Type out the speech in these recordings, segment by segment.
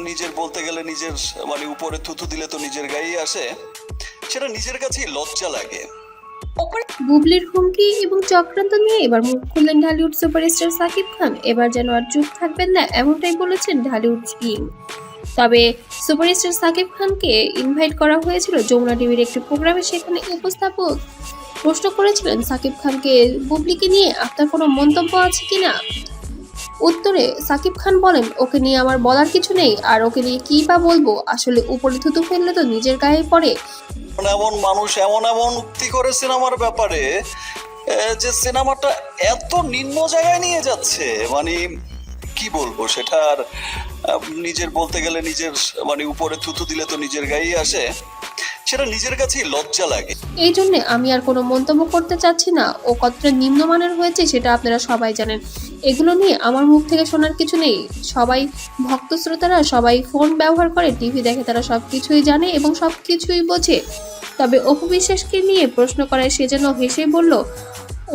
নিজের বলতে গেলে নিজের মানে উপরে থুতু দিলে তো নিজের গায়েই আসে, সেটা নিজের কাছেই লজ্জা লাগে। বুবলির হুমকি এবং চক্রান্ত নিয়ে এবার মুখ খুললেন ঢালিউড সুপারস্টার সাকিব খান। এবার যেন আর চুপ থাকবেন না, এমনটাই বলেছেন ঢালিউড কিং। তবে সুপারস্টার সাকিব খানকে ইনভাইট করা হয়েছিল যমুনা টিভির একটি প্রোগ্রামে। সেখানে উপস্থাপক প্রশ্ন করেছিলেন সাকিব খানকে, বুবলিকে নিয়ে আপনার কোনো মন্তব্য আছে কিনা। উত্তরে সাকিব খান বলেন, ওকে নিয়ে আমার বলার কিছু নেই, আর ওকে নিয়ে কি বা বলবো, আসলে উপরে থুতু ফেললে তো নিজের গায়ে পড়ে। এমন মানুষ এমন এমন উক্তি করে সিনেমার ব্যাপারে, যে সিনেমাটা এত নিম্ন জায়গায় নিয়ে যাচ্ছে, মানে কি বলবো সেটা আর নিজের বলতে গেলে নিজের মানে উপরে থুতু দিলে তো নিজের গায়েই আসে, সেটা নিজের কাছেই লজ্জা লাগে। এই জন্য আমি আর কোনো মন্তব্য করতে চাচ্ছি না। ও কতটা নিম্নমানের হয়েছে সেটা আপনারা সবাই জানেন। এগুলো নিয়ে আমার মুখ থেকে শোনার কিছু নেই। সবাই ভক্ত শ্রোতারা সবাই ফোন ব্যবহার করে, টিভি দেখে, তারা সবকিছুই জানে এবং সবকিছুই বোঝে। তবে অপু বিশ্বাসকে নিয়ে প্রশ্ন করায় সে যেন হেসে বলল,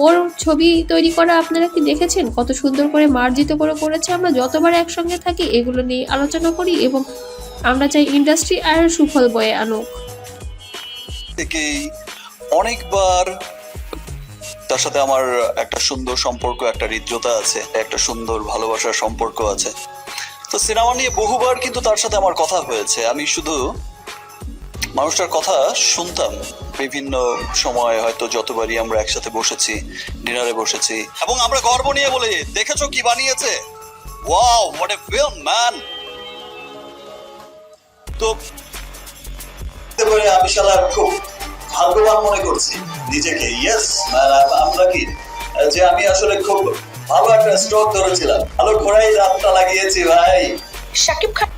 ওর ছবি তৈরি করা আপনারা কি দেখেছেন? কত সুন্দর করে মার্জিত করে করেছে। আমরা যতবার একসঙ্গে থাকি এগুলো নিয়ে আলোচনা করি এবং আমরা চাই ইন্ডাস্ট্রি আর সুফল বয়ে আনুক। থেকেই অনেকবার তার সাথে আমার একটা সুন্দর সম্পর্ক, একটা হৃদ্যতা আছে, একটা সুন্দর ভালোবাসার সম্পর্ক আছে। তো সিনেমা নিয়ে বহুবার কিন্তু তার সাথে আমার কথা হয়েছে। আমি শুধু মানুষটার কথা শুনতাম বিভিন্ন সময়, হয়তো যতবারই আমরা একসাথে বসেছি, ডিনারে বসেছি, এবং আমরা গর্ব নিয়ে বলি, দেখেছো কি বানিয়েছে, wow what a film man. তো আমি শালা খুব ভাগ্যবান মনে করছি নিজেকে। ইয়েস আমরা কি যে আমি আসলে খুব ভালো একটা স্ট্রোক ধরেছিলাম, ভালো ঘোড়াই রাতটা লাগিয়েছি ভাই। শাকিব খান